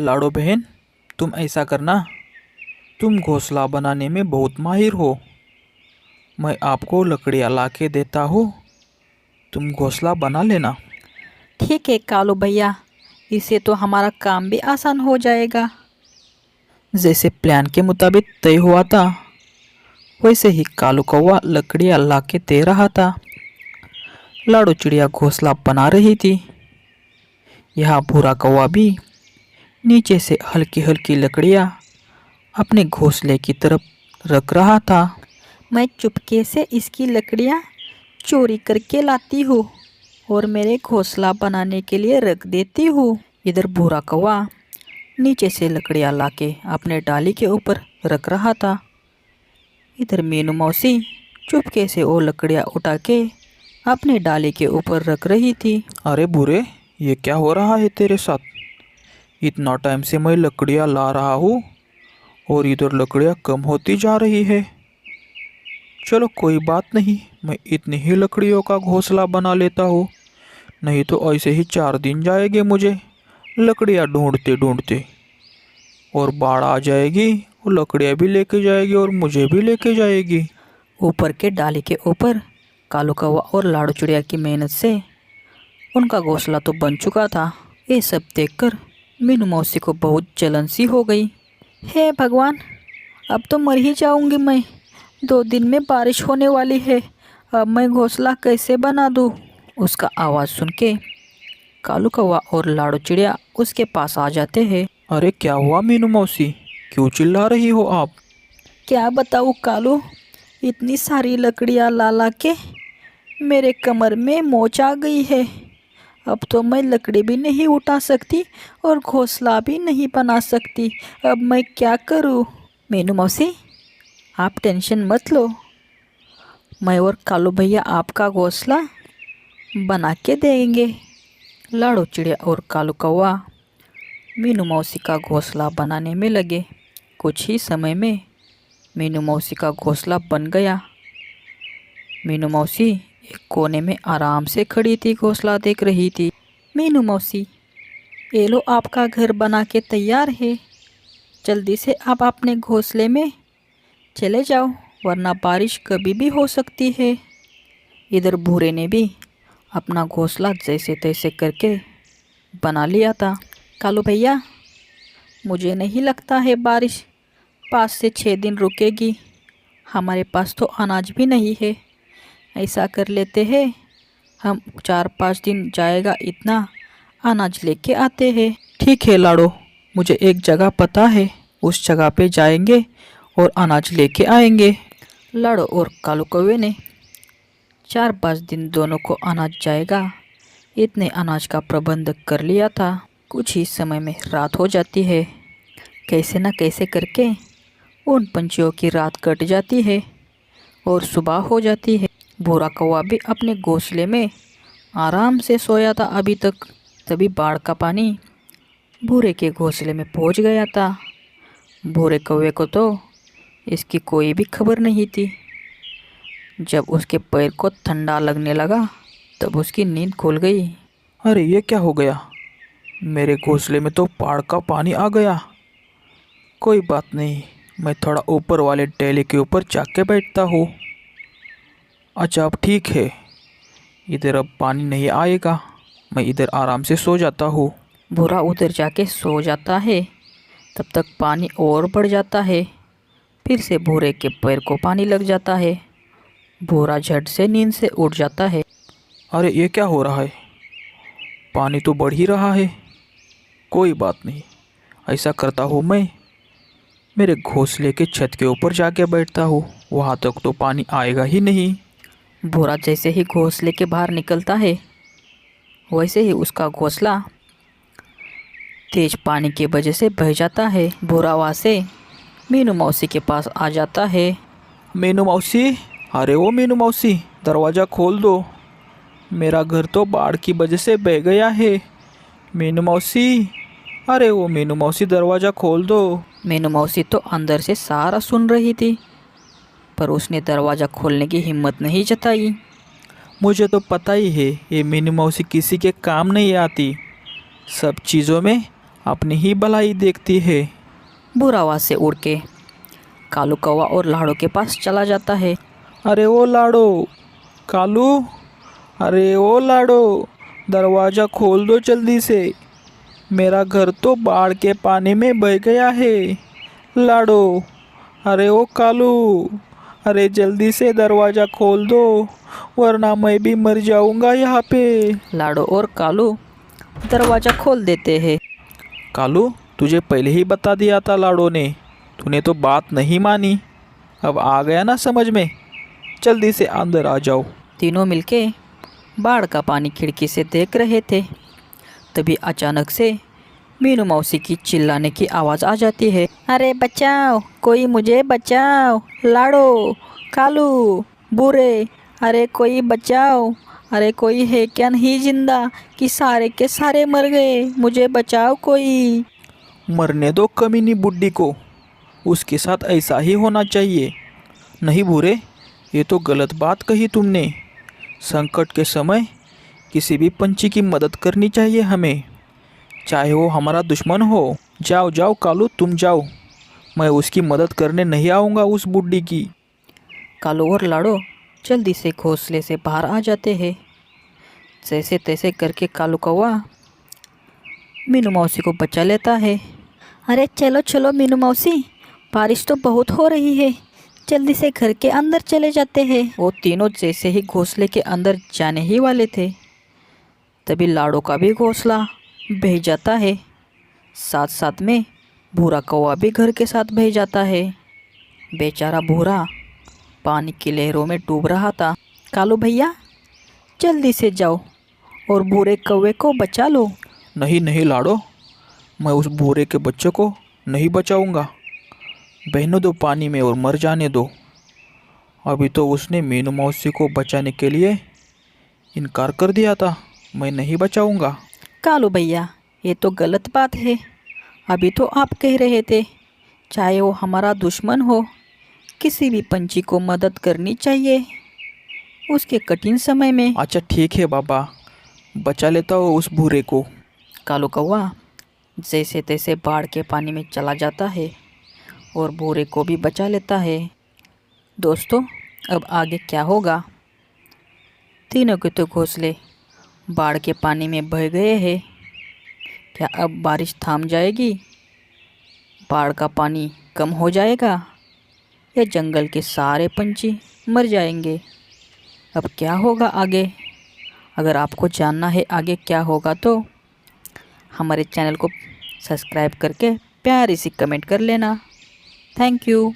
लाडो बहन, तुम ऐसा करना, तुम घोंसला बनाने में बहुत माहिर हो। मैं आपको लकड़ियाँ ला के देता हूँ, तुम घोंसला बना लेना। ठीक है कालू भैया, इससे तो हमारा काम भी आसान हो जाएगा। जैसे प्लान के मुताबिक तय हुआ था, वैसे ही कालू कौवा लकड़ियाँ ला के दे रहा था। लाडो चिड़िया घोंसला बना रही थी। यहाँ भूरा कौवा भी नीचे से हल्की हल्की लकड़ियाँ अपने घोंसले की तरफ रख रहा था। मैं चुपके से इसकी लकड़ियाँ चोरी करके लाती हूँ और मेरे घोंसला बनाने के लिए रख देती हूँ। इधर भूरा कौवा नीचे से लकड़ियाँ लाके अपने डाली के ऊपर रख रहा था। इधर मीनू मौसी चुपके से वो लकड़ियाँ उठा के अपने डाली के ऊपर रख रही थी। अरे बुरे, ये क्या हो रहा है तेरे साथ? इतना टाइम से मैं लकड़ियाँ ला रहा हूँ और इधर लकड़ियाँ कम होती जा रही है। चलो कोई बात नहीं, मैं इतनी ही लकड़ियों का घोंसला बना लेता हूँ। नहीं तो ऐसे ही 4 दिन जाएंगे मुझे लकड़ियाँ ढूंढते ढूंढते, और बाढ़ आ जाएगी, वो लकड़ियाँ भी लेके जाएगी और मुझे भी लेके जाएगी। ऊपर के डाली के ऊपर कालू कौवा और लाडू चिड़िया की मेहनत से उनका घोंसला तो बन चुका था। ये सब देखकर मीनू मौसी को बहुत जलन सी हो गई। हे भगवान, अब तो मर ही जाऊंगी मैं। 2 दिन में बारिश होने वाली है, अब मैं घोंसला कैसे बना दूँ? उसका आवाज़ सुन के कालू कौवा और लाडू चिड़िया उसके पास आ जाते हैं। अरे क्या हुआ मीनू मौसी, क्यों चिल्ला रही हो आप? क्या बताऊँ कालू, इतनी सारी लकड़ियाँ ला ला के मेरे कमर में मोच आ गई है। अब तो मैं लकड़ी भी नहीं उठा सकती और घोंसला भी नहीं बना सकती। अब मैं क्या करूँ? मीनू मौसी, आप टेंशन मत लो, मैं और कालू भैया आपका घोंसला बना के देंगे। लाडो चिड़िया और कालू कौवा मीनू मौसी का घोंसला बनाने में लगे। कुछ ही समय में मीनू मौसी का घोंसला बन गया। मीनू मौसी एक कोने में आराम से खड़ी थी, घोंसला देख रही थी। मीनू मौसी, ये लो आपका घर बना के तैयार है। जल्दी से आप अपने घोंसले में चले जाओ, वरना बारिश कभी भी हो सकती है। इधर भूरे ने भी अपना घोंसला जैसे तैसे करके बना लिया था। कालू भैया, मुझे नहीं लगता है बारिश 5 से 6 दिन रुकेगी। हमारे पास तो अनाज भी नहीं है। ऐसा कर लेते हैं, हम 4-5 दिन जाएगा इतना अनाज लेके आते हैं। ठीक है लाडो, मुझे एक जगह पता है, उस जगह पे जाएंगे और अनाज लेके आएंगे। लाडो और कालू कौवे ने 4-5 दिन दोनों को अनाज जाएगा इतने अनाज का प्रबंध कर लिया था। कुछ ही समय में रात हो जाती है। कैसे न कैसे करके उन पंछियों की रात कट जाती है और सुबह हो जाती है। भूरा कौवा भी अपने घोंसले में आराम से सोया था अभी तक। तभी बाढ़ का पानी भूरे के घोंसले में पहुंच गया था। भूरे कौवे को तो इसकी कोई भी खबर नहीं थी। जब उसके पैर को ठंडा लगने लगा तब उसकी नींद खुल गई। अरे ये क्या हो गया, मेरे घोंसले में तो बाढ़ का पानी आ गया। कोई बात नहीं, मैं थोड़ा ऊपर वाले टेले के ऊपर जाके बैठता हूँ। अच्छा अब ठीक है, इधर अब पानी नहीं आएगा, मैं इधर आराम से सो जाता हूँ। भूरा उधर जाके सो जाता है। तब तक पानी और बढ़ जाता है। फिर से भूरे के पैर को पानी लग जाता है। भूरा झट से नींद से उठ जाता है। अरे ये क्या हो रहा है, पानी तो बढ़ ही रहा है। कोई बात नहीं, ऐसा करता हूँ मैं मेरे घोंसले के छत के ऊपर जाके बैठता हूँ, वहाँ तक तो पानी आएगा ही नहीं। भूरा जैसे ही घोंसले के बाहर निकलता है, वैसे ही उसका घोंसला तेज पानी की वजह से बह जाता है। भूरा वहाँ से मीनू मौसी के पास आ जाता है। मीनू मौसी, अरे वो मीनू मौसी, दरवाज़ा खोल दो, मेरा घर तो बाढ़ की वजह से बह गया है। मीनू मौसी, अरे वो मीनू मौसी, दरवाज़ा खोल दो। मीनू मौसी तो अंदर से सारा सुन रही थी, पर उसने दरवाज़ा खोलने की हिम्मत नहीं जताई। मुझे तो पता ही है, ये मीनू मौसी किसी के काम नहीं आती। सब चीज़ों में अपनी ही भलाई देखती है। भूरा वहाँ से उड़ के कालू कौवा और लाड़ो के पास चला जाता है। अरे ओ लाड़ो, कालू, अरे ओ लाड़ो, दरवाज़ा खोल दो जल्दी से, मेरा घर तो बाढ़ के पानी में बह गया है। लाड़ो, अरे ओ कालू, अरे जल्दी से दरवाज़ा खोल दो, वरना मैं भी मर जाऊंगा यहाँ पे। लाड़ो और कालू दरवाज़ा खोल देते हैं। कालू, तुझे पहले ही बता दिया था लाड़ो ने, तूने तो बात नहीं मानी। अब आ गया ना समझ में, जल्दी से अंदर आ जाओ। तीनों मिलके बाढ़ का पानी खिड़की से देख रहे थे। तभी अचानक से मीनू मौसी की चिल्लाने की आवाज़ आ जाती है। अरे बचाओ, कोई मुझे बचाओ, लाड़ो, कालू, बूढ़े, अरे कोई बचाओ, अरे कोई है क्या नहीं जिंदा कि सारे के सारे मर गए, मुझे बचाओ कोई। मरने दो कमीनी बुड्ढी को, उसके साथ ऐसा ही होना चाहिए। नहीं बूढ़े, ये तो गलत बात कही तुमने। संकट के समय किसी भी पंछी की मदद करनी चाहिए हमें, चाहे वो हमारा दुश्मन हो। जाओ जाओ कालू, तुम जाओ, मैं उसकी मदद करने नहीं आऊँगा उस बुड्ढी की। कालू और लाड़ो जल्दी से घोंसले से बाहर आ जाते हैं। जैसे तैसे करके कालू कौवा मीनू मौसी को बचा लेता है। अरे चलो चलो मीनू मौसी, बारिश तो बहुत हो रही है, जल्दी से घर के अंदर चले जाते हैं। वो तीनों जैसे ही घोंसले के अंदर जाने ही वाले थे, तभी लाड़ो का भी घोंसला बह जाता है। साथ साथ में भूरा कौवा भी घर के साथ बह जाता है। बेचारा भूरा पानी की लहरों में डूब रहा था। कालू भैया, जल्दी से जाओ और भूरे कौवे को बचा लो। नहीं नहीं लाड़ो, मैं उस बूढ़े के बच्चे को नहीं बचाऊंगा। बहने दो पानी में और मर जाने दो। अभी तो उसने मीनू मौसी को बचाने के लिए इनकार कर दिया था, मैं नहीं बचाऊंगा। कालू भैया, ये तो गलत बात है। अभी तो आप कह रहे थे चाहे वो हमारा दुश्मन हो, किसी भी पंछी को मदद करनी चाहिए उसके कठिन समय में। अच्छा ठीक है बाबा, बचा लेता हूँ उस बूढ़े को। कालू कौवा जैसे तैसे बाढ़ के पानी में चला जाता है और भूरे को भी बचा लेता है। दोस्तों, अब आगे क्या होगा? तीनों के तो घोंसले बाढ़ के पानी में बह गए हैं। क्या अब बारिश थाम जाएगी? बाढ़ का पानी कम हो जाएगा या जंगल के सारे पंछी मर जाएंगे? अब क्या होगा आगे? अगर आपको जानना है आगे क्या होगा तो हमारे चैनल को सब्सक्राइब करके प्यारी सी कमेंट कर लेना। Thank you.